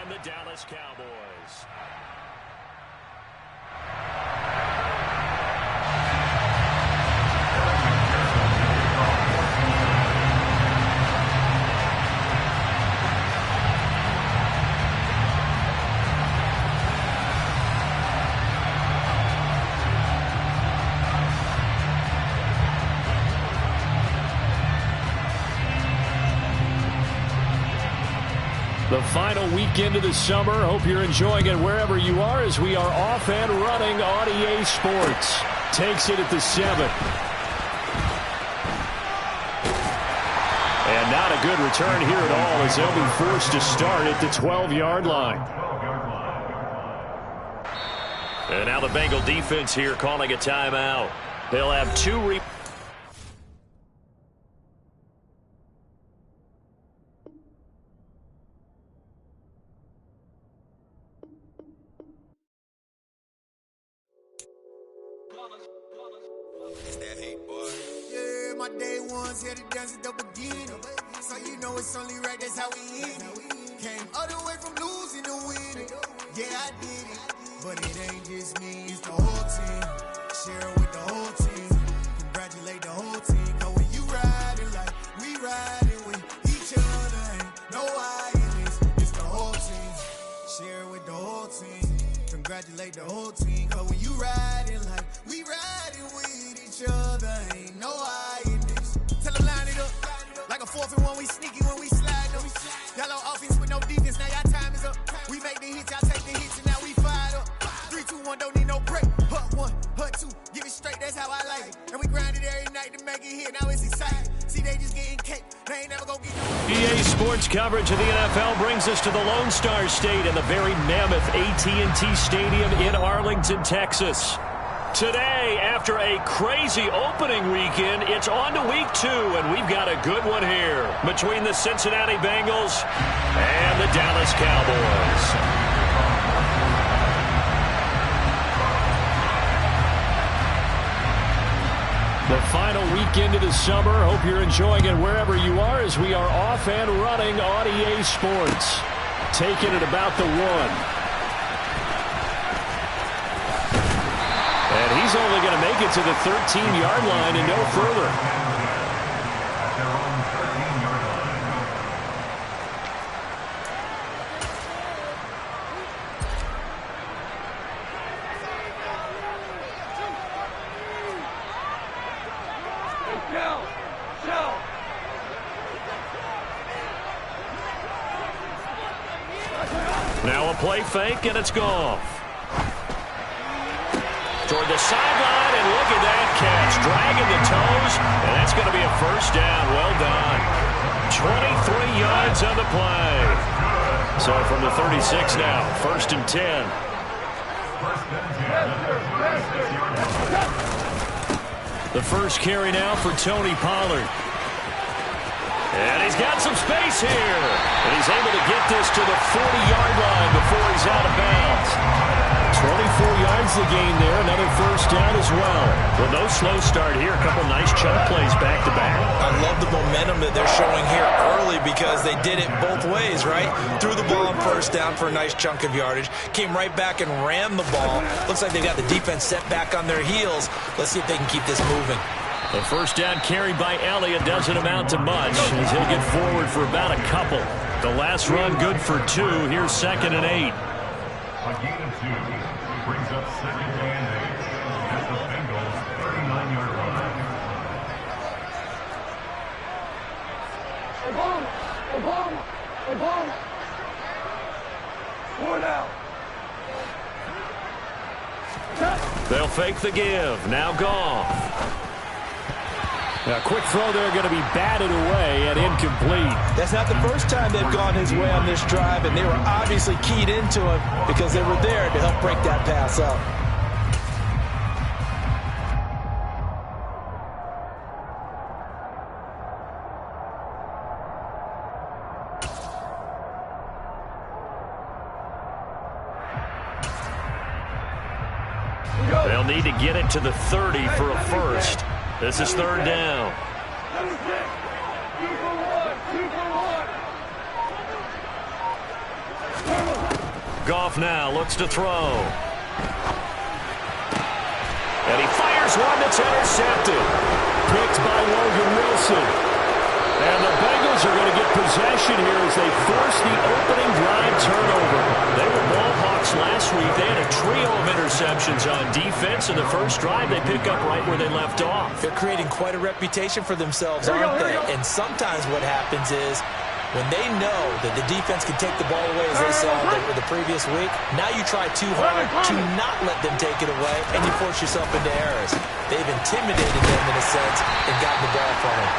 and the Dallas Cowboys. The final weekend of the summer. Hope you're enjoying it wherever you are as we are off and running on EA Sports. Takes it at the 7. And not a good return here at all as they'll be forced to start at the 12-yard line. And now the Bengal defense here calling a timeout. They'll have two My day ones here to dance at the beginning. So you know it's only right, that's how we hit it. Came all the way from losing to winning. Yeah, I did it. But it ain't just me, it's the whole team. Share it with the whole team. Congratulate the whole team. Cause when you riding like we riding with each other, ain't no hiding. It's the whole team. Share it with the whole team. Congratulate the whole team. Cause when you riding like we riding with each other, ain't no hiding. Tell them line it up. Like a 4th and 1, we sneaky when we slide them. Y'all on offense with no defense, now y'all time is up. We make the hits, y'all take the hits, and now we fired up. 3, 2, 1, don't need no break. Hut 1, hut 2, give it straight, that's how I like it. And we grind it every night to make it hit, now it's exciting. See, they just getting cake, they ain't never gonna get no. EA Sports coverage of the NFL brings us to the Lone Star State and the very mammoth AT&T Stadium in Arlington, Texas. Today, after a crazy opening weekend, it's on to week 2, and we've got a good one here between the Cincinnati Bengals and the Dallas Cowboys. The final weekend of the summer. Hope you're enjoying it wherever you are as we are off and running on EA Sports. Taking it about the 1. And he's only going to make it to the 13-yard line and no further. Now a play fake, and it's gone. Toward the sideline, and look at that catch. Dragging the toes, and that's going to be a first down. Well done. 23 yards on the play. So from the 36 now, 1st and 10. The first carry now for Tony Pollard. And he's got some space here. And he's able to get this to the 40-yard line before he's out of bounds. 24 yards the gain there. Another first down as well. Well, no slow start here. A couple nice chunk plays back-to-back. I love the momentum that they're showing here early because they did it both ways, right? Threw the ball on first down for a nice chunk of yardage. Came right back and ran the ball. Looks like they've got the defense set back on their heels. Let's see if they can keep this moving. The first down carried by Elliott doesn't amount to much as he'll get forward for about a couple. The last run good for 2. Here's 2nd and 8. A gain of 2 brings up 2nd and 8 at the Bengals 39-yard line. They'll fake the give. Now Goff. A quick throw there going to be batted away and incomplete. That's not the first time they've gone his way on this drive, and they were obviously keyed into him because they were there to help break that pass up. They'll need to get it to the 30 for a first. This is 3rd down. Goff now looks to throw. And he fires one that's intercepted. Picked by Logan Wilson. And the Bengals are going to get possession here as they force the opening drive turnover. They were ball hawks last week. They had a trio of interceptions on defense. In the first drive, they pick up right where they left off. They're creating quite a reputation for themselves, aren't they? And sometimes what happens is when they know that the defense can take the ball away, as they saw the previous week, now you try too hard to not let them take it away, and you force yourself into errors. They've intimidated them in a sense and gotten the ball from them.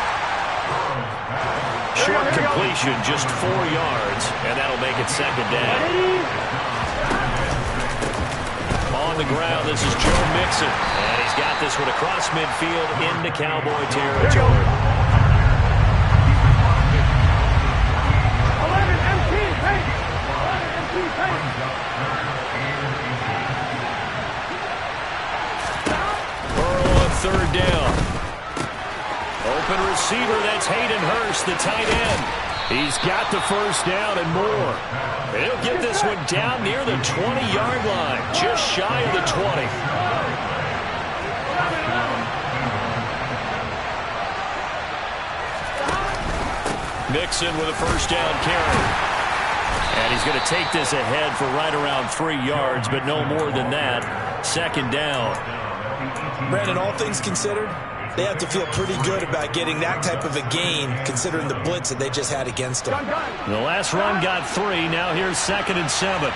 Short completion, just 4 yards, and that'll make it second down. On the ground, this is Joe Mixon, and he's got this one across midfield into Cowboy territory. Burrow on third down. Open receiver, that's Hayden Hurst, the tight end. He's got the first down and more. He'll get this one down near the 20-yard line, just shy of the 20. Mixon with a first down carry. And he's going to take this ahead for right around 3 yards, but no more than that. Second down. Brandon, all things considered, they have to feel pretty good about getting that type of a gain, considering the blitz that they just had against them. The last run got 3. Now here's 2nd and 7.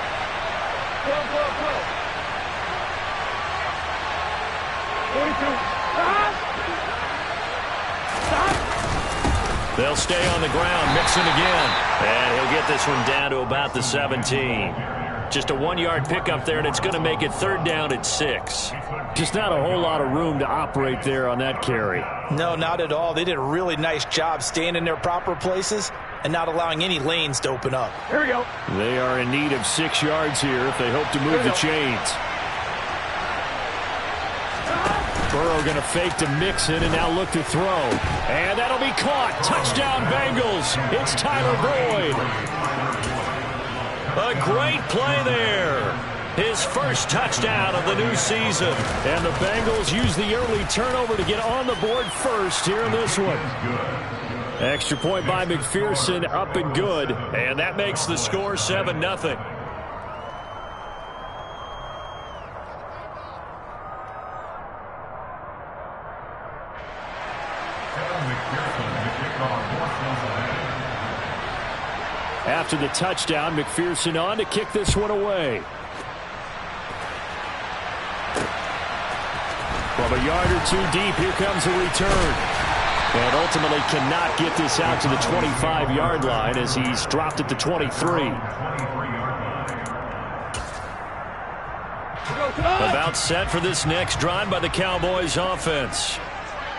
They'll stay on the ground. Mixon again. And he'll get this one down to about the 17. Just a 1-yard pickup there, and it's going to make it third down at 6. Just not a whole lot of room to operate there on that carry. No, not at all. They did a really nice job staying in their proper places and not allowing any lanes to open up. Here we go. They are in need of 6 yards here if they hope to move the chains. Burrow going to fake to Mixon and now look to throw. And that'll be caught. Touchdown, Bengals. It's Tyler Boyd. A great play there. His first touchdown of the new season. And the Bengals use the early turnover to get on the board first here in this one. Extra point by McPherson, up and good. And that makes the score 7-0. After the touchdown, McPherson on to kick this one away. From a yard or 2 deep, here comes a return. And ultimately cannot get this out to the 25-yard line as he's dropped at the 23. About set for this next drive by the Cowboys offense.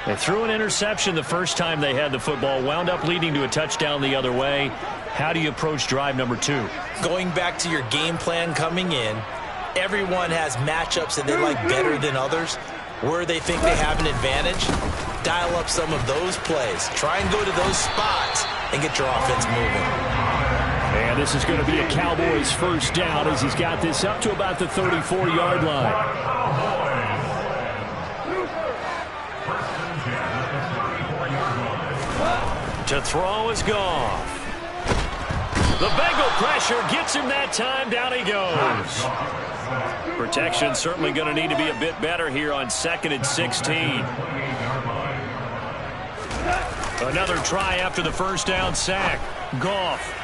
They threw an interception the first time they had the football, wound up leading to a touchdown the other way. How do you approach drive number 2? Going back to your game plan coming in, everyone has matchups that they like better than others. Where they think they have an advantage, dial up some of those plays. Try and go to those spots and get your offense moving. And this is going to be a Cowboys first down as he's got this up to about the 34-yard line. To throw is Goff. The Bengal pressure gets him that time. Down he goes. Protection certainly going to need to be a bit better here on 2nd and 16. Another try after the first down sack. Goff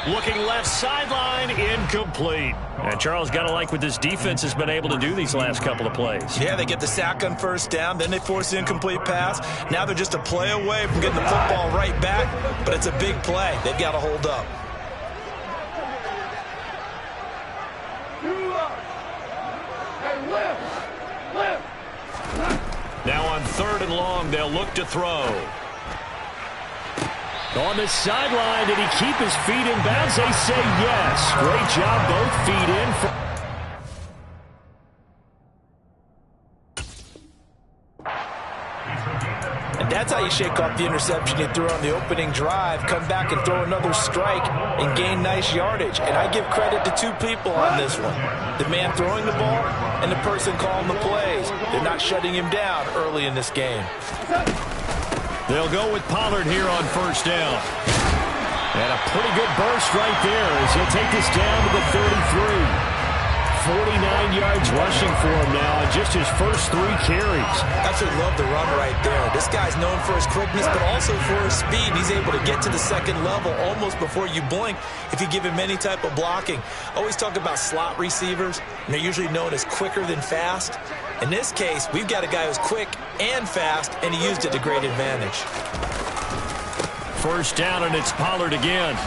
looking left sideline, incomplete. And Charles, got to like what this defense has been able to do these last couple of plays. Yeah, they get the sack on first down, then they force the incomplete pass. Now they're just a play away from getting the football right back, but it's a big play. They've got to hold up. Now on 3rd and long, they'll look to throw. On the sideline, did he keep his feet in bounds? They say yes. Great job, both feet in. And that's That's how you shake off the interception you threw on the opening drive, come back and throw another strike and gain nice yardage. And I give credit to two people on this one. The man throwing the ball and the person calling the plays. They're not shutting him down early in this game. They'll go with Pollard here on first down. And a pretty good burst right there as he'll take this down to the 33. 49 yards rushing for him now in just his first 3 carries. Absolutely love the run right there. This guy's known for his quickness, but also for his speed. He's able to get to the second level almost before you blink if you give him any type of blocking. Always talk about slot receivers, and they're usually known as quicker than fast. In this case, we've got a guy who's quick and fast, and he used it to great advantage. First down, and it's Pollard again.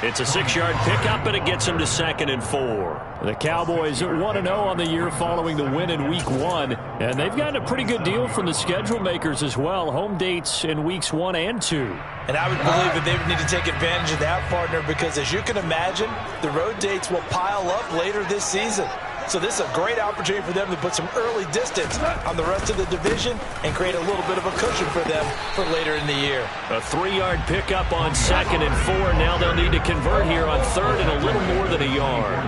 It's a 6-yard pickup, and it gets him to 2nd and 4. The Cowboys 1-0 on the year following the win in Week 1, and they've gotten a pretty good deal from the schedule makers as well. Home dates in Weeks 1 and 2. And I would believe that they would need to take advantage of that, partner, because as you can imagine, the road dates will pile up later this season. So this is a great opportunity for them to put some early distance on the rest of the division and create a little bit of a cushion for them for later in the year. A 3-yard pickup on 2nd and 4. Now they'll need to convert here on 3rd and a little more than a yard.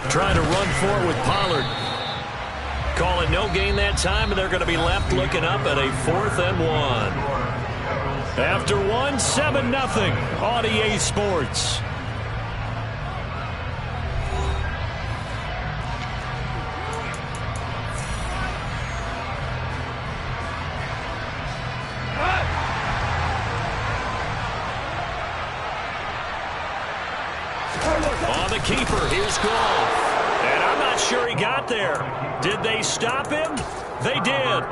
Trying to run for it with Pollard. Calling no gain that time, and they're going to be left looking up at a 4th and 1. After 1, 7-0 on EA Sports. On the keeper, here's Goff. And I'm not sure he got there. Did they stop him? They did.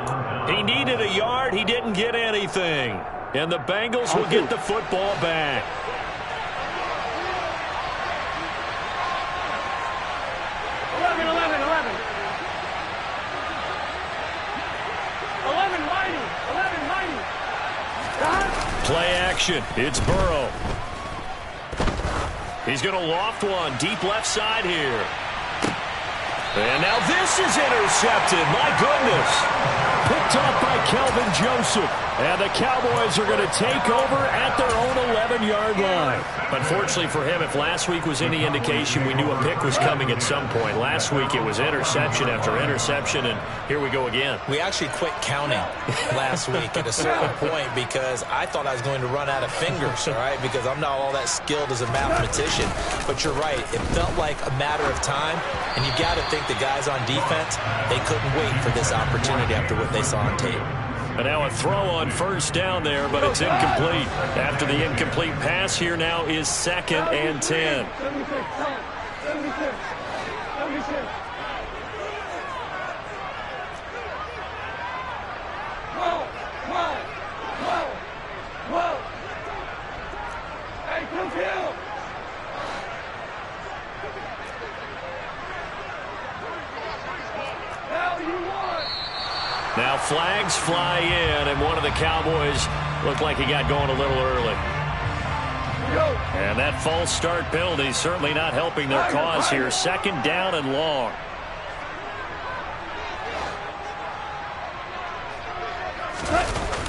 He needed a yard. He didn't get anything. And the Bengals will get the football back. Play action. It's Burrow. He's going to loft one deep left side here. And now this is intercepted. My goodness. Picked off by Kelvin Joseph. And the Cowboys are going to take over at their own 11-yard line. Unfortunately for him, if last week was any indication, we knew a pick was coming at some point. Last week it was interception after interception, and here we go again. We actually quit counting last week at a certain point because I thought I was going to run out of fingers, all right, because I'm not all that skilled as a mathematician. But you're right. It felt like a matter of time, and you got to think the guys on defense, they couldn't wait for this opportunity after what they saw on tape. And now a throw on first down there, but it's incomplete. After the incomplete pass, here now is 2nd and 10. Now flags fly in, and one of the Cowboys looked like he got going a little early. And that false start penalty certainly not helping their cause here. 2nd down and long.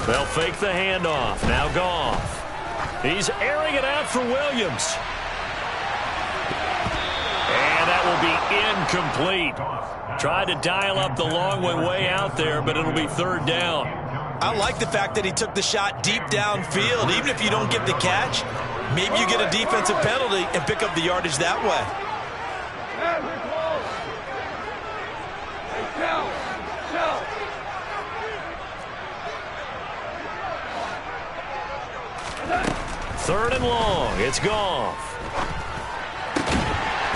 They'll fake the handoff. Now Goff. He's airing it out for Williams. And that will be incomplete. Tried to dial up the long one way out there, but it'll be 3rd down. I like the fact that he took the shot deep downfield. Even if you don't get the catch, maybe you get a defensive penalty and pick up the yardage that way. Third and long. It's Goff.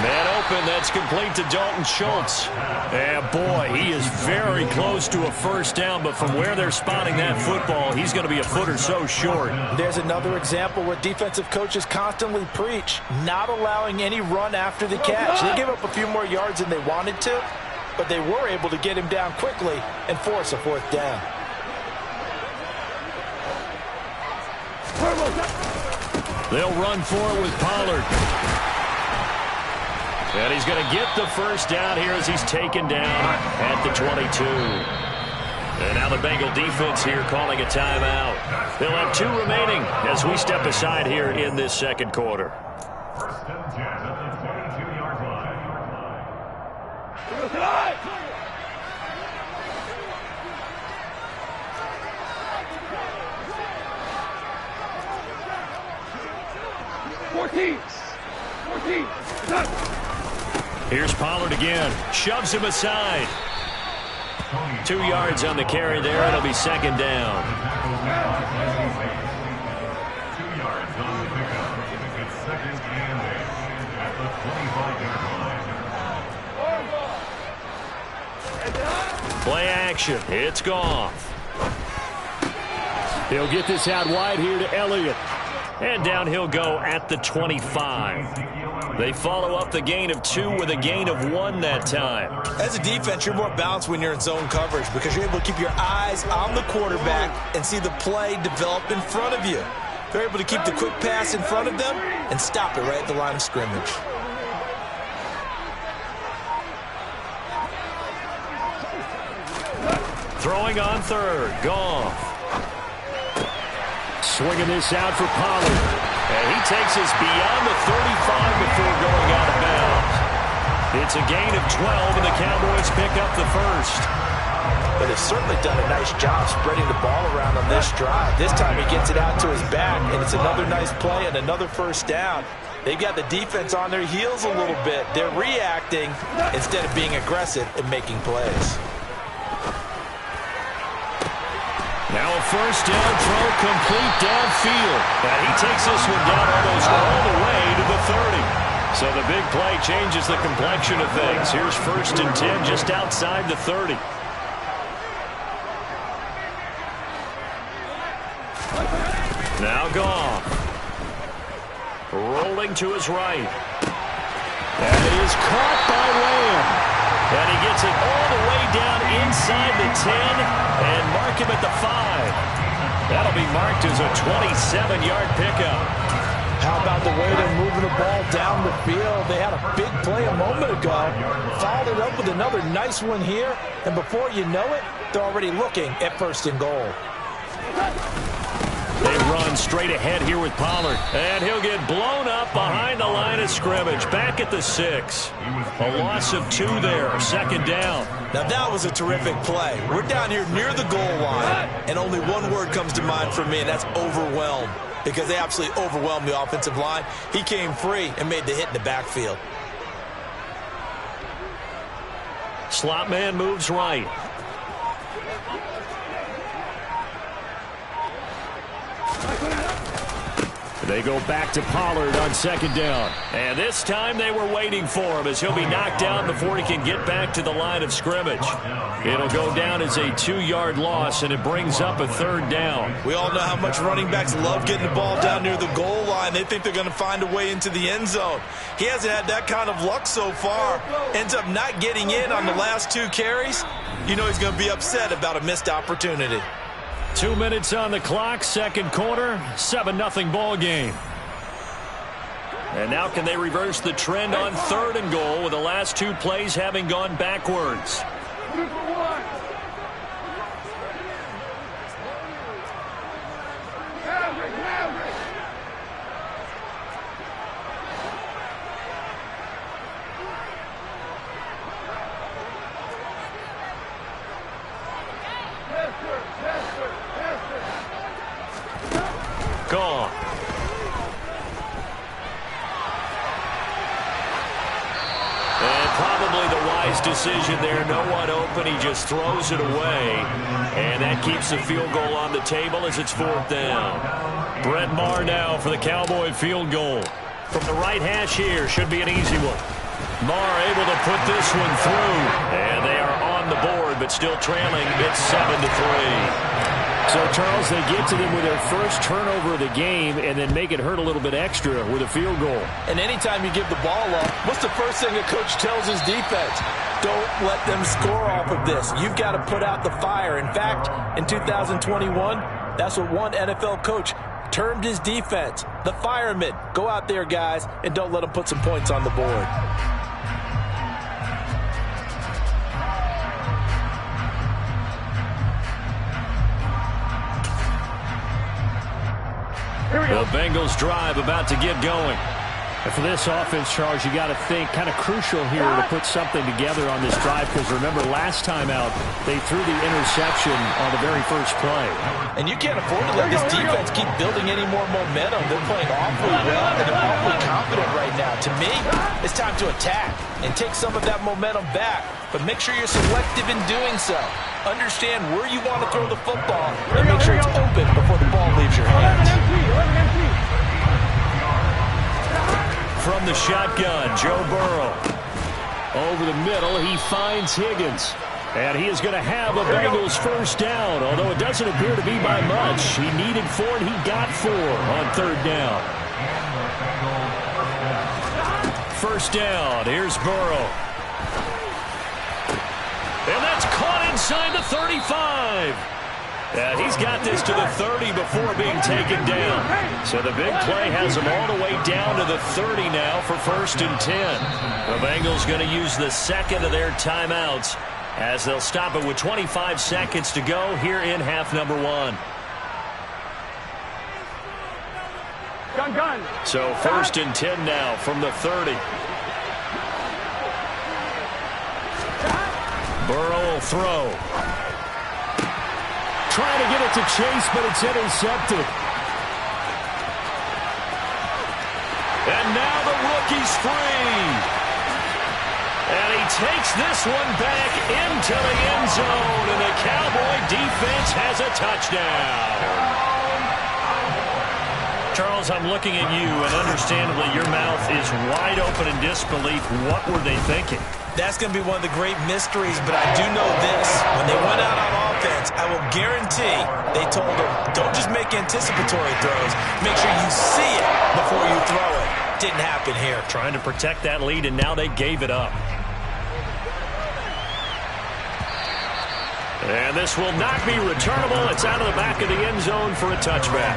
Man open, that's complete to Dalton Schultz. And boy, he is very close to a first down, but from where they're spotting that football, he's going to be a foot or so short. There's another example where defensive coaches constantly preach, not allowing any run after the catch. They gave up a few more yards than they wanted to, but they were able to get him down quickly and force a 4th down. They'll run for it with Pollard. And he's going to get the first down here as he's taken down at the 22. And now the Bengal defense here calling a timeout. They'll have 2 remaining as we step aside here in this second quarter. First and 10 at the 22-yard line. 14. Here's Pollard again. Shoves him aside. 2 yards on the carry there. It'll be second down. 2 yards on the pickup. It's second and 8 at the 25-yard line. Play action. It's Goff. He'll get this out wide here to Elliott. And down he'll go at the 25. They follow up the gain of 2 with a gain of 1 that time. As a defense, you're more balanced when you're in zone coverage because you're able to keep your eyes on the quarterback and see the play develop in front of you. They're able to keep the quick pass in front of them and stop it right at the line of scrimmage. Throwing on third. Goff. Swinging this out for Pollard. And he takes us beyond the 35 before going out of bounds. It's a gain of 12, and the Cowboys pick up the first. But they've certainly done a nice job spreading the ball around on this drive. This time he gets it out to his back, and it's another nice play and another first down. They've got the defense on their heels a little bit. They're reacting instead of being aggressive and making plays. Now a first down throw complete downfield. And he takes this one down almost all the way to the 30. So the big play changes the complexion of things. Here's first and 10 just outside the 30. Now Goff. Rolling to his right. And he is caught by Lamb. And he gets it all the way down inside the 10 and mark him at the 5. That'll be marked as a 27-yard pickup. How about the way they're moving the ball down the field? They had a big play a moment ago. Followed it up with another nice one here. And before you know it, they're already looking at first and goal. They run straight ahead here with Pollard. And he'll get blown up behind the line of scrimmage. Back at the 6. A loss of 2 there. Second down. Now that was a terrific play. We're down here near the goal line. And only one word comes to mind for me, and that's overwhelmed. Because they absolutely overwhelmed the offensive line. He came free and made the hit in the backfield. Slot man moves right. They go back to Pollard on second down. And this time they were waiting for him as he'll be knocked down before he can get back to the line of scrimmage. It'll go down as a 2-yard loss, and it brings up a third down. We all know how much running backs love getting the ball down near the goal line. They think they're going to find a way into the end zone. He hasn't had that kind of luck so far. Ends up not getting in on the last 2 carries. You know he's going to be upset about a missed opportunity. 2 minutes on the clock, second quarter, 7-0 ball game. And now can they reverse the trend on third and goal with the last 2 plays having gone backwards? Gone. And probably the wise decision there. No one open. He just throws it away. And that keeps the field goal on the table as it's fourth down. Brett Maher now for the Cowboy field goal. From the right hash here, should be an easy one. Maher able to put this one through. And they are on the board, but still trailing. It's 7-3. So, Charles, they get to them with their first turnover of the game and then make it hurt a little bit extra with a field goal. And anytime you give the ball up, what's the first thing a coach tells his defense? Don't let them score off of this. You've got to put out the fire. In fact, in 2021, that's what one NFL coach termed his defense. The firemen. Go out there, guys, and don't let them put some points on the board. The Bengals drive about to get going. And for this offense, Charles, you got to think kind of crucial here to put something together on this drive, because remember last time out they threw the interception on the very first play. And you can't afford to let this defense keep building any more momentum. They're playing awfully well and they're awfully confident right now. To me, it's time to attack and take some of that momentum back. But make sure you're selective in doing so. Understand where you want to throw the football and make sure it's open before the ball leaves your hands. From the shotgun, Joe Burrow. Over the middle, he finds Higgins. And he is going to have a Bengals first down, although it doesn't appear to be by much. He needed 4, and he got 4 on third down. First down, here's Burrow. And that's caught inside the 35. And he's got this to the 30 before being taken down. So the big play has him all the way down to the 30 now for first and 10. The Bengals going to use the second of their timeouts as they'll stop it with 25 seconds to go here in half number 1. So first and 10 now from the 30. Burrow will throw. Trying to get it to Chase, but it's intercepted. And now the rookie's free. And he takes this one back into the end zone, and the Cowboy defense has a touchdown. Charles, I'm looking at you, and understandably your mouth is wide open in disbelief. What were they thinking? That's going to be one of the great mysteries, but I do know this. When they went out on offense, I will guarantee they told them, don't just make anticipatory throws. Make sure you see it before you throw it. Didn't happen here. Trying to protect that lead, and now they gave it up. And this will not be returnable. It's out of the back of the end zone for a touchback.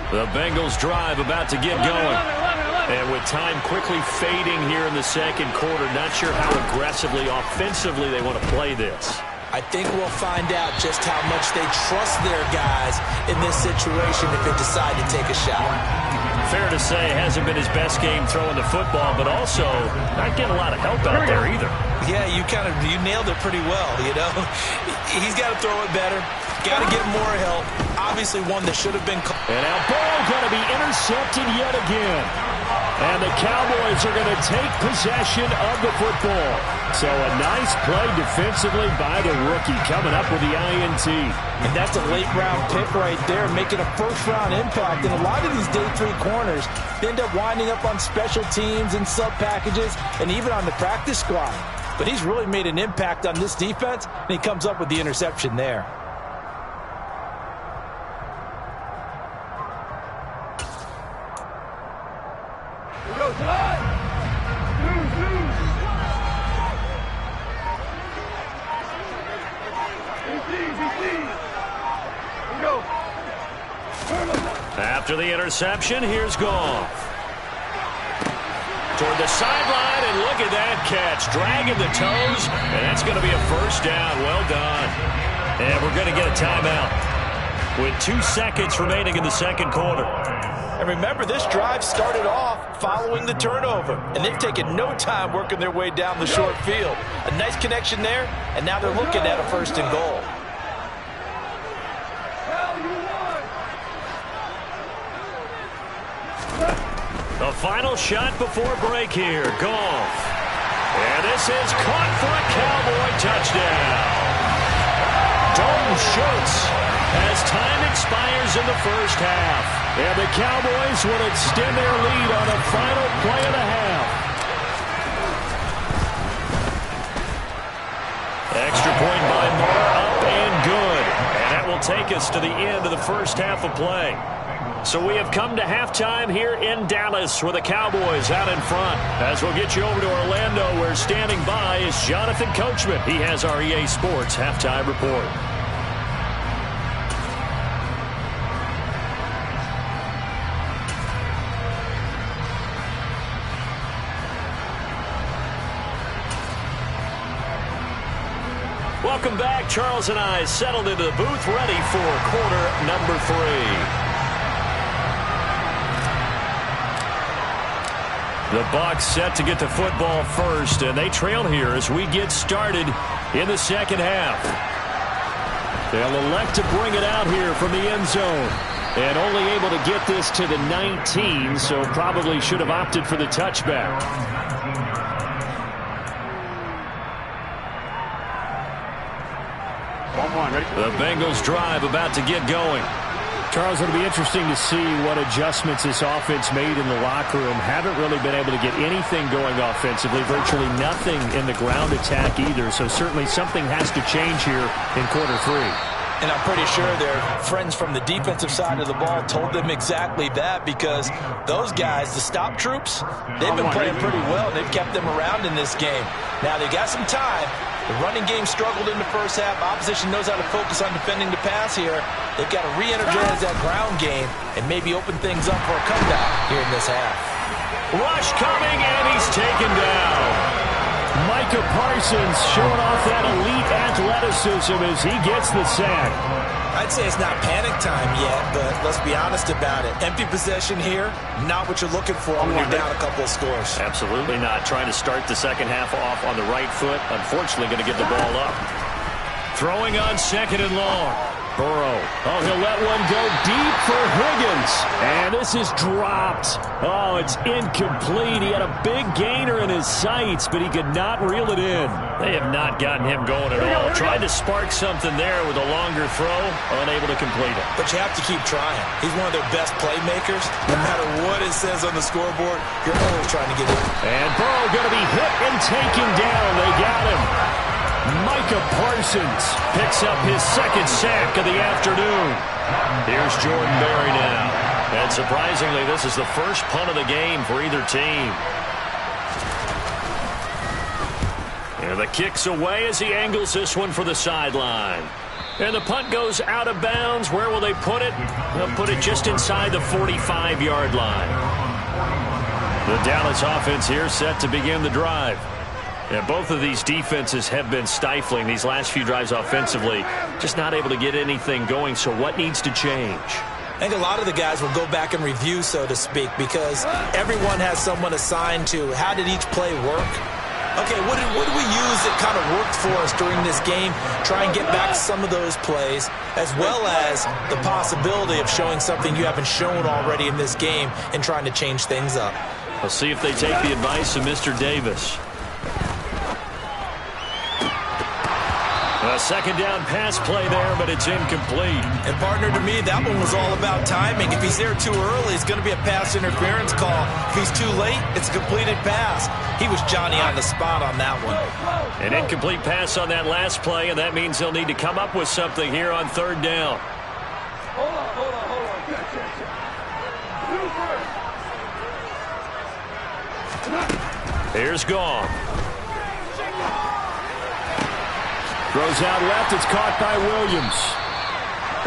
The Bengals drive about to get going. And with time quickly fading here in the second quarter, not sure how aggressively, offensively they want to play this. I think we'll find out just how much they trust their guys in this situation if they decide to take a shot. Fair to say it hasn't been his best game throwing the football, but also not getting a lot of help out there either. Yeah, you nailed it pretty well, you know. He's got to throw it better. Got to get more help. Obviously one that should have been caught. And now Burrow going to be intercepted yet again. And the Cowboys are going to take possession of the football. So a nice play defensively by the rookie coming up with the INT. And that's a late-round pick right there, making a first-round impact. And a lot of these day 3 corners end up winding up on special teams and sub-packages and even on the practice squad. But he's really made an impact on this defense, and he comes up with the interception there. After the interception, here's Goff. Toward the sideline, and look at that catch. Dragging the toes, and that's going to be a first down. Well done. And we're going to get a timeout with 2 seconds remaining in the second quarter. And remember, this drive started off following the turnover, and they've taken no time working their way down the short field. A nice connection there, and now they're looking at a first and goal. The final shot before break here. Goff. And this is caught for a Cowboy touchdown. Dalton Schultz as time expires in the first half. And the Cowboys will extend their lead on a final play of the half. Extra point by Moore, up and good. And that will take us to the end of the first half of play. So we have come to halftime here in Dallas with the Cowboys out in front. As we'll get you over to Orlando, where standing by is Jonathan Coachman. He has our EA Sports halftime report. Welcome back. Charles and I settled into the booth, ready for quarter number 3. The Bucs set to get the football first, and they trail here as we get started in the second half. They'll elect to bring it out here from the end zone. And only able to get this to the 19, so probably should have opted for the touchback. The Bengals drive about to get going. Charles, it'll be interesting to see what adjustments this offense made in the locker room. Haven't really been able to get anything going offensively. Virtually nothing in the ground attack either. So certainly something has to change here in quarter 3. And I'm pretty sure their friends from the defensive side of the ball told them exactly that, because those guys, the stop troops, they've been playing pretty well. They've kept them around in this game. Now, they got some time. The running game struggled in the first half. Opposition knows how to focus on defending the pass here. They've got to re-energize that ground game and maybe open things up for a comeback here in this half. Rush coming, and he's taken down. Micah Parsons showing off that elite athleticism as he gets the sack. I'd say it's not panic time yet, but let's be honest about it. Empty possession here, not what you're looking for when you're down a couple of scores. Absolutely not. Trying to start the second half off on the right foot. Unfortunately, going to give the ball up. Throwing on second and long. Burrow. Oh, he'll let one go deep for Higgins. And this is dropped. Oh, it's incomplete. He had a big gainer in his sights, but he could not reel it in. They have not gotten him going at all. Tried to spark something there with a longer throw. Unable to complete it. But you have to keep trying. He's one of their best playmakers. No matter what it says on the scoreboard, you're always trying to get in. And Burrow going to be hit and taken down. They got him. Micah Parsons picks up his second sack of the afternoon. Here's Jordan Berry now. And surprisingly, this is the first punt of the game for either team. And the kick's away as he angles this one for the sideline. And the punt goes out of bounds. Where will they put it? They'll put it just inside the 45-yard line. The Dallas offense here set to begin the drive. And both of these defenses have been stifling these last few drives offensively. Just not able to get anything going. So what needs to change? I think a lot of the guys will go back and review, so to speak, because everyone has someone assigned to how did each play work. Okay, what did we use that kind of worked for us during this game? Try and get back some of those plays, as well as the possibility of showing something you haven't shown already in this game and trying to change things up. We'll see if they take the advice of Mr. Davis. A second down pass play there, but it's incomplete. And partner, to me, that one was all about timing. If he's there too early, it's going to be a pass interference call. If he's too late, it's a completed pass. He was Johnny on the spot on that one. An incomplete pass on that last play, and that means they'll need to come up with something here on third down. Hold on. Here's Gong. Throws out left. It's caught by Williams.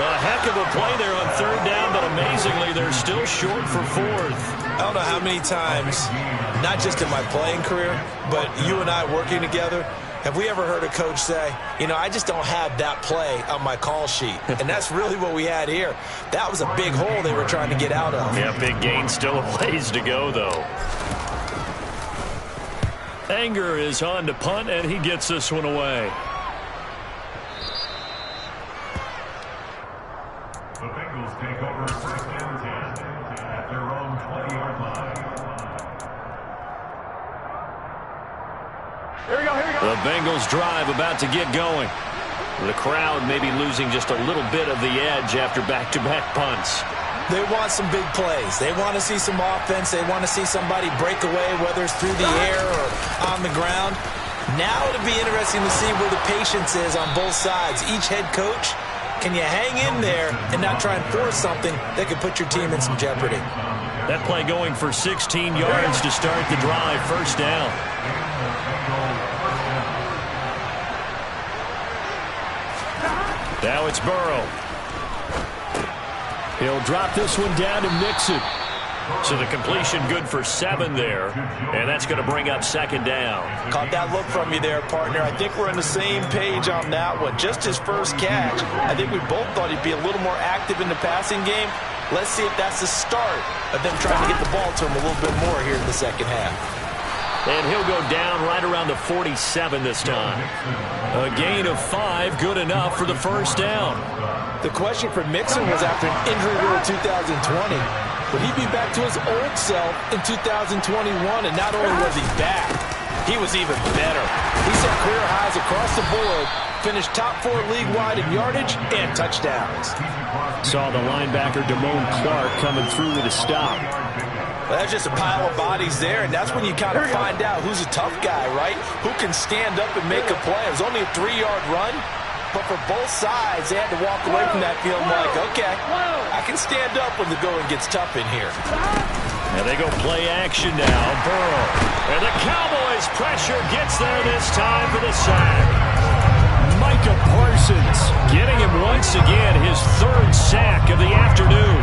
A heck of a play there on third down, but amazingly, they're still short for fourth. I don't know how many times, not just in my playing career, but you and I working together, have we ever heard a coach say, you know, I just don't have that play on my call sheet. And that's really what we had here. That was a big hole they were trying to get out of. Yeah, big gain, still a ways to go, though. Anger is on to punt, and he gets this one away. The Bengals take over first and 10 at their own 20-yard line. Here we go. The Bengals drive about to get going. The crowd maybe losing just a little bit of the edge after back-to-back punts. They want some big plays. They want to see some offense. They want to see somebody break away, whether it's through the air or on the ground. Now it'll be interesting to see where the patience is on both sides. Each head coach, can you hang in there and not try and force something that could put your team in some jeopardy? That play going for 16 yards to start the drive. First down. Now it's Burrow. He'll drop this one down to Mixon. So the completion good for 7 there, and that's going to bring up 2nd down. Caught that look from you there, partner. I think we're on the same page on that one. Just his first catch, I think we both thought he'd be a little more active in the passing game. Let's see if that's the start of them trying to get the ball to him a little bit more here in the second half. And he'll go down right around the 47 this time. A gain of 5, good enough for the first down. The question for Mixon was after an injury-riddled 2020. Would he be back to his old self in 2021? And not only was he back, he was even better. He set career highs across the board, finished top 4 league-wide in yardage and touchdowns. Saw the linebacker Damone Clark coming through with a stop. Well, that's just a pile of bodies there, and that's when you kind of find out who's a tough guy, right? Who can stand up and make a play. It was only a 3-yard run, but for both sides, they had to walk away from that feeling like, okay, I can stand up when the going gets tough in here. And they go play action now. Burrow. And the Cowboys' pressure gets there this time for the sack. Micah Parsons getting him once again, his 3rd sack of the afternoon.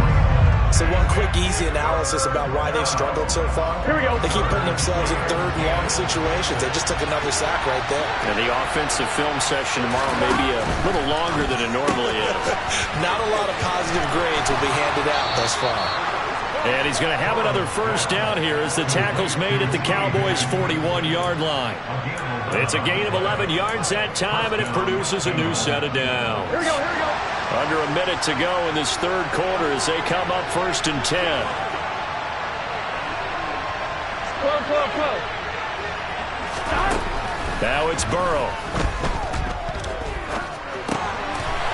So one quick, easy analysis about why they've struggled so far. Here we go. They keep putting themselves in 3rd and long situations. They just took another sack right there. And the offensive film session tomorrow may be a little longer than it normally is. Not a lot of positive grades will be handed out thus far. And he's going to have another first down here as the tackle's made at the Cowboys' 41-yard line. It's a gain of 11 yards that time, and it produces a new set of downs. Here we go, here we go. Under a minute to go in this 3rd quarter as they come up 1st and 10. Now it's Burrow.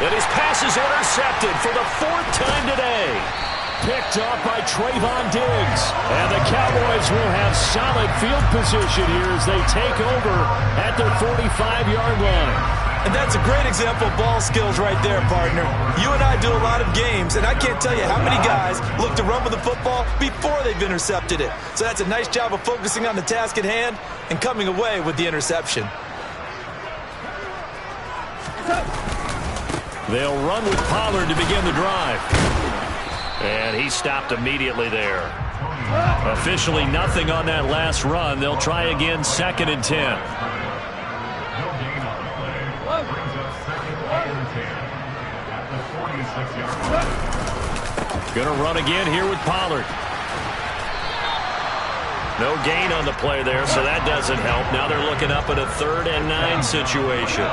And his pass is intercepted for the 4th time today. Picked up by Trayvon Diggs. And the Cowboys will have solid field position here as they take over at their 45-yard line. And that's a great example of ball skills right there, partner. You and I do a lot of games, and I can't tell you how many guys look to run with the football before they've intercepted it. So that's a nice job of focusing on the task at hand and coming away with the interception. They'll run with Pollard to begin the drive. And he stopped immediately there. Officially nothing on that last run. They'll try again 2nd and 10. Going to run again here with Pollard. No gain on the play there, so that doesn't help. Now they're looking up at a 3rd and 9 situation.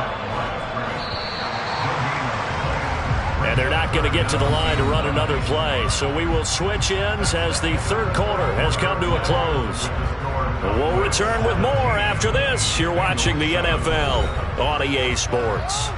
And they're not going to get to the line to run another play. So we will switch ends as the 3rd quarter has come to a close. We'll return with more after this. You're watching the NFL on EA Sports.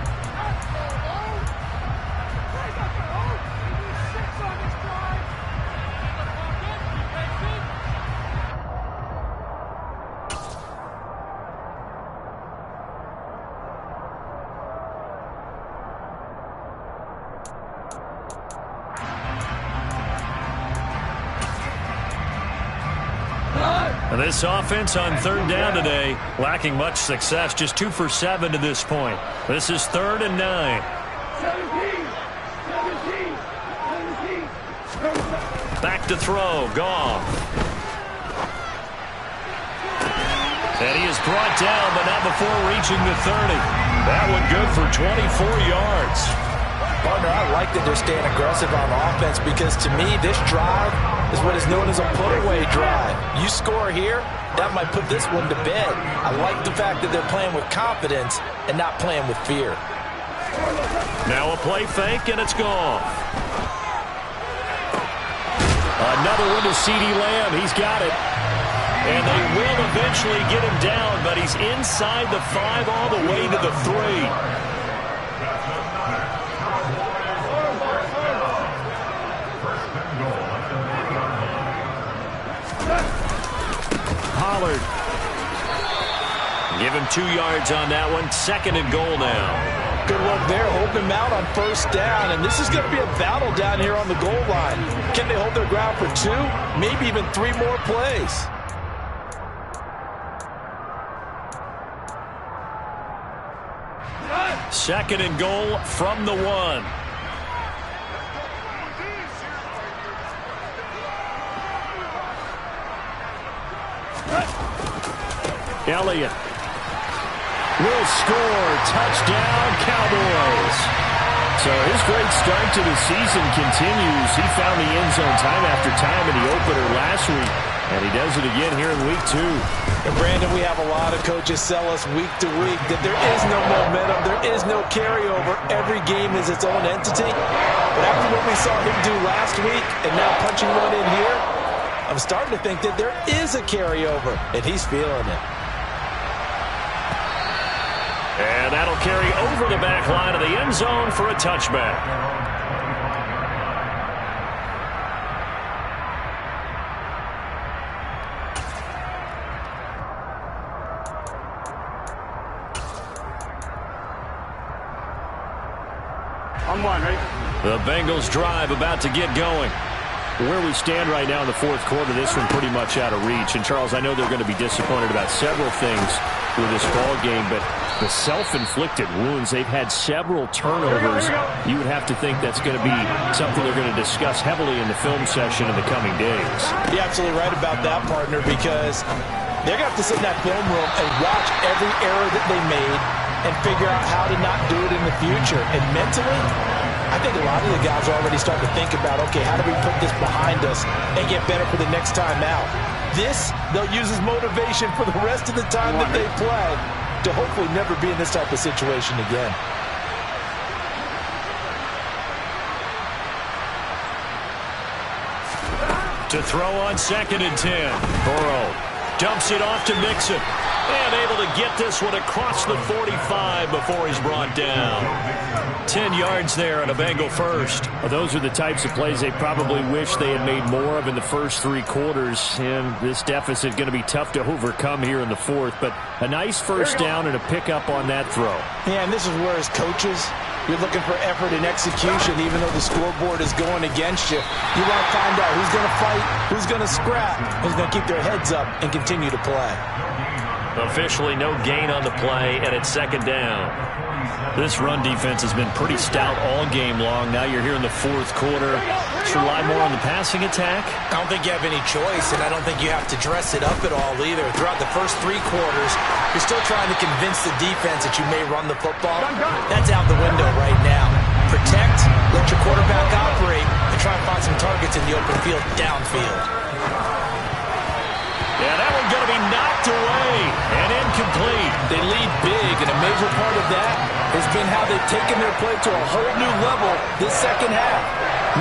This offense on 3rd down today, lacking much success, just 2 for 7 to this point. This is 3rd and 9. Back to throw, Goff. And he is brought down, but not before reaching the 30. That one good for 24 yards. Partner, I like that they're staying aggressive on offense because to me, this drive is what is known as a put-away drive. You score here, that might put this one to bed. I like the fact that they're playing with confidence and not playing with fear. Now a play fake, and it's gone. Another one to CeeDee Lamb. He's got it. And they will eventually get him down, but he's inside the 5 all the way to the 3. Pollard. Give him 2 yards on that one. 2nd and goal now. Good work there, holding him out on 1st down. And this is going to be a battle down here on the goal line. Can they hold their ground for 2, maybe even 3 more plays? Second and goal from the 1. Elliott will score. Touchdown, Cowboys. So his great start to the season continues. He found the end zone time after time in the opener last week, and he does it again here in week 2. And Brandon, we have a lot of coaches sell us week to week that there is no momentum, there is no carryover. Every game is its own entity. But after what we saw him do last week and now punching one in here, I'm starting to think that there is a carryover, and he's feeling it. And that'll carry over the back line of the end zone for a touchback. On one, right? The Bengals drive about to get going. Where we stand right now in the fourth quarter, this one pretty much out of reach. And, Charles, I know they're going to be disappointed about several things with this ball game, but the self-inflicted wounds, they've had several turnovers. You would have to think that's going to be something they're going to discuss heavily in the film session in the coming days. You're absolutely right about that, partner, because they're going to have to sit in that film room and watch every error that they made and figure out how to not do it in the future. And mentally, I think a lot of the guys are already starting to think about, okay, how do we put this behind us and get better for the next time out? This, they'll use as motivation for the rest of the time that they play to hopefully never be in this type of situation again. To throw on 2nd and 10. Burrow dumps it off to Mixon. And able to get this one across the 45 before he's brought down. 10 yards there on a Bengal first. Well, those are the types of plays they probably wish they had made more of in the first 3 quarters. And this deficit going to be tough to overcome here in the fourth. But a nice first down and a pickup on that throw. Yeah, and this is where as coaches, you're looking for effort and execution even though the scoreboard is going against you. You want to find out who's going to fight, who's going to scrap, who's going to keep their heads up and continue to play. Officially no gain on the play, and it's 2nd down. This run defense has been pretty stout all game long. Now you're here in the fourth quarter. Let's rely more on the passing attack. I don't think you have any choice, and I don't think you have to dress it up at all either. Throughout the first 3 quarters, you're still trying to convince the defense that you may run the football. That's out the window right now. Protect, let your quarterback operate, and try and find some targets in the open field downfield. Yeah, that one's going to be knocked away and incomplete. They lead big, and a major part of that has been how they've taken their play to a whole new level this second half.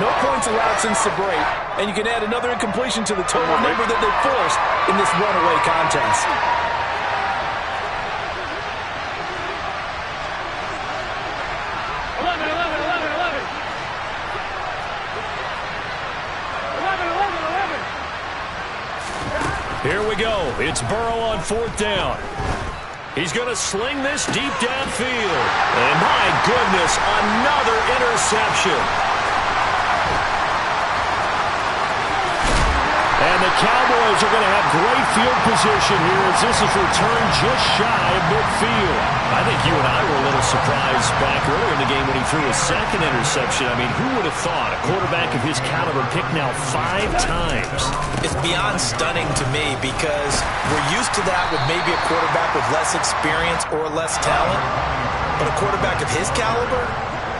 No points allowed since the break, and you can add another incompletion to the total number that they forced in this runaway contest. Here we go. It's Burrow on 4th down. He's going to sling this deep downfield. And my goodness, another interception. And the Cowboys are going to have great field position here as this is returned just shy of midfield. I think you and I were a little surprised back earlier in the game when he threw his 2nd interception. I mean, who would have thought a quarterback of his caliber picked now 5 times? It's beyond stunning to me because we're used to that with maybe a quarterback with less experience or less talent. But a quarterback of his caliber,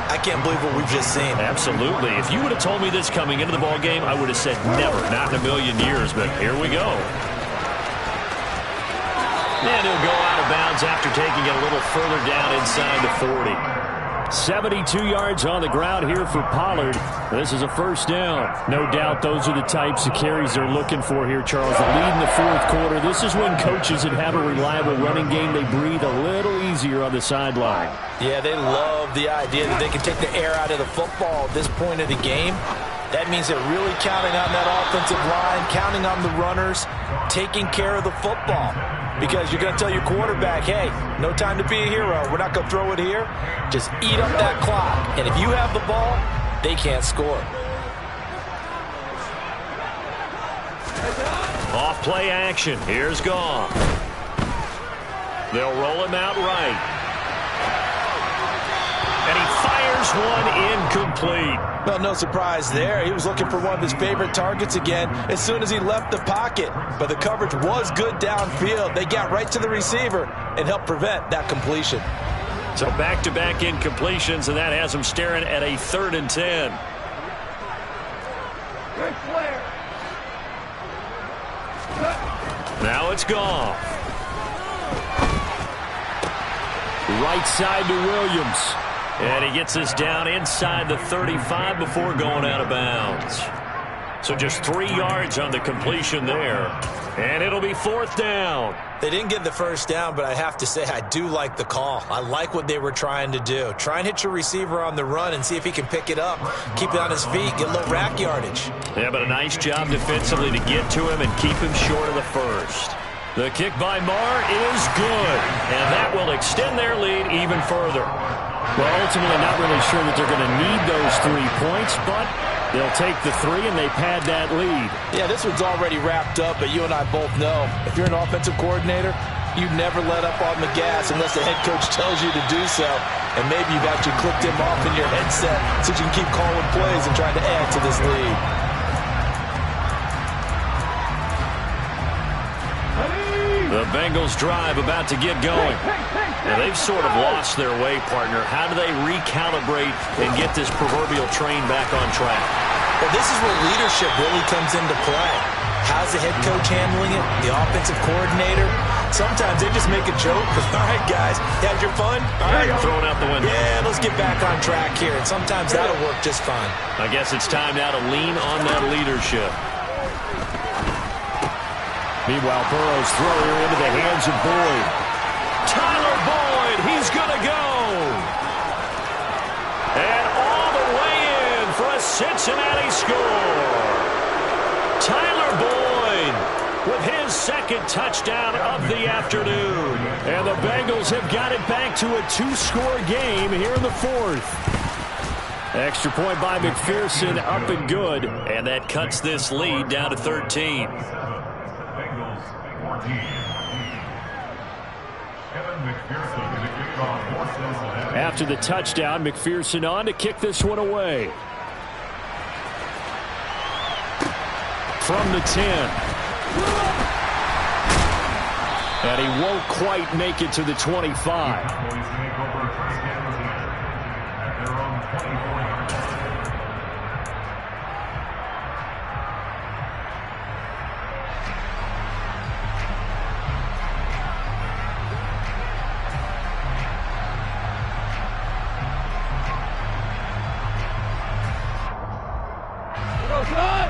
I can't believe what we've just seen. Absolutely. If you would have told me this coming into the ballgame, I would have said never, not in a million years. But here we go. And he'll go out of bounds after taking it a little further down inside the 40. 72 yards on the ground here for Pollard. This is a first down. No doubt those are the types of carries they're looking for here, Charles. The lead in the fourth quarter. This is when coaches that have a reliable running game, they breathe a little easier on the sideline. Yeah, they love the idea that they can take the air out of the football at this point of the game. That means they're really counting on that offensive line, counting on the runners, taking care of the football. Because you're going to tell your quarterback, hey, no time to be a hero. We're not going to throw it here. Just eat up that clock. And if you have the ball, they can't score. Off play action. Here's Goff. They'll roll him out right. And he fires Here's one incomplete. Well, no surprise there. He was looking for one of his favorite targets again as soon as he left the pocket. But the coverage was good downfield. They got right to the receiver and helped prevent that completion. So back-to-back incompletions, and that has him staring at a 3rd and 10. Now it's gone. Right side to Williams. And he gets this down inside the 35 before going out of bounds. So just 3 yards on the completion there. And it'll be 4th down. They didn't get the first down, but I have to say I do like the call. I like what they were trying to do. Try and hit your receiver on the run and see if he can pick it up. Keep it on his feet, get a little rack yardage. Yeah, but a nice job defensively to get to him and keep him short of the first. The kick by Marr is good, and that will extend their lead even further. Well, ultimately not really sure that they're going to need those 3 points, but they'll take the 3 and they pad that lead. Yeah, this one's already wrapped up, but you and I both know if you're an offensive coordinator, you never let up on the gas unless the head coach tells you to do so. And maybe you've actually clicked him off in your headset so you can keep calling plays and trying to add to this lead. The Bengals drive about to get going. Now, they've sort of lost their way, partner. How do they recalibrate and get this proverbial train back on track? Well, this is where leadership really comes into play. How's the head coach handling it? The offensive coordinator? Sometimes they just make a joke. All right, guys, you had your fun? All right. Throwing out the window. Yeah, let's get back on track here. And sometimes that'll work just fine. I guess it's time now to lean on that leadership. Meanwhile, Burrow's throw here into the hands of Boyd. Tyler Boyd, he's going to go. And all the way in for a Cincinnati score. Tyler Boyd with his 2nd touchdown of the afternoon. And the Bengals have got it back to a 2-score game here in the 4th. Extra point by McPherson, up and good. And that cuts this lead down to 13. After the touchdown, McPherson on to kick this one away. From the 10. And he won't quite make it to the 25.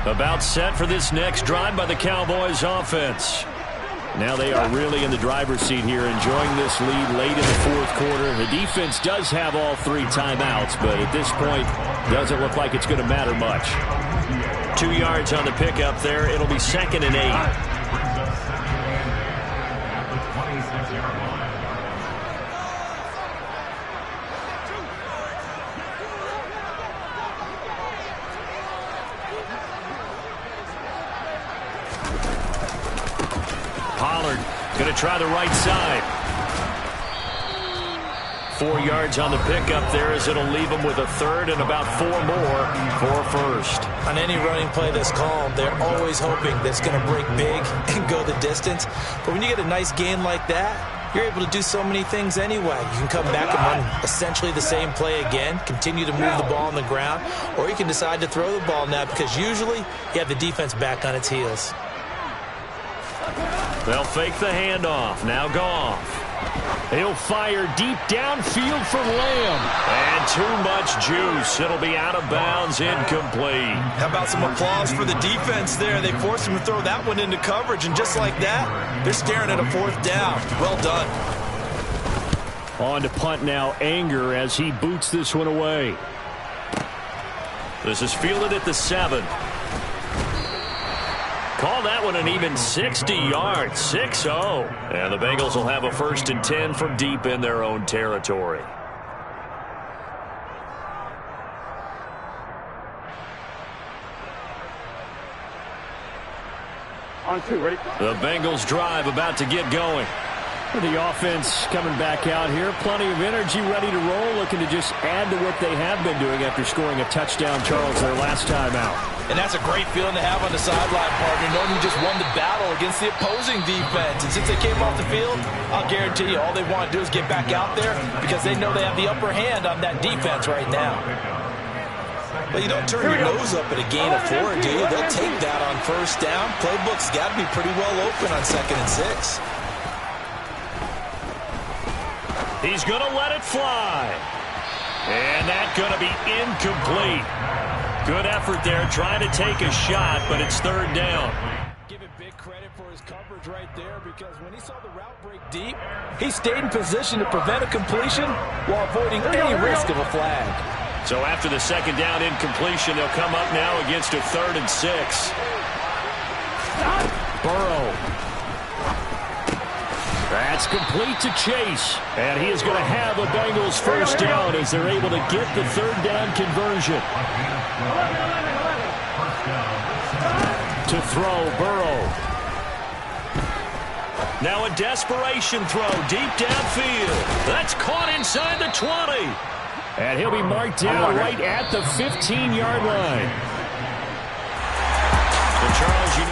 About set for this next drive by the Cowboys offense. Now they are really in the driver's seat here, enjoying this lead late in the 4th quarter. The defense does have all 3 timeouts, but at this point, doesn't look like it's going to matter much. 2 yards on the pickup there. It'll be 2nd and 8. Going to try the right side. 4 yards on the pickup there as it'll leave them with a 3rd and about 4 more for a 1st. On any running play that's called, they're always hoping that's going to break big and go the distance. But when you get a nice gain like that, you're able to do so many things anyway. You can come back and run essentially the same play again, continue to move the ball on the ground, or you can decide to throw the ball now because usually you have the defense back on its heels. They'll fake the handoff. Now Goff. He'll fire deep downfield for Lamb. And too much juice. It'll be out of bounds, incomplete. How about some applause for the defense there? They forced him to throw that one into coverage, and just like that, they're staring at a 4th down. Well done. On to punt now, Anger as he boots this one away. This is fielded at the 7. Call that one an even 60 yards, 6-0. And the Bengals will have a 1st and 10 from deep in their own territory. On 2, ready? The Bengals drive about to get going. The offense coming back out here. Plenty of energy, ready to roll, looking to just add to what they have been doing after scoring a touchdown, Charles, their last time out. And that's a great feeling to have on the sideline, partner, knowing you just won the battle against the opposing defense. And since they came off the field, I'll guarantee you all they want to do is get back out there because they know they have the upper hand on that defense right now. Well, you don't turn your nose up at a gain of 4, do you? They'll take that on first down. Playbook's got to be pretty well open on 2nd and 6. He's going to let it fly. And that's going to be incomplete. Good effort there, trying to take a shot, but it's 3rd down. Give him big credit for his coverage right there because when he saw the route break deep, he stayed in position to prevent a completion while avoiding any risk of a flag. So after the 2nd down incompletion, they'll come up now against a 3rd and 6. Burrow. That's complete to Chase. And he is going to have a Bengals first down as they're able to get the 3rd down conversion. To throw, Burrow. Now a desperation throw deep downfield. That's caught inside the 20. And he'll be marked down right at the 15-yard line. And Charles,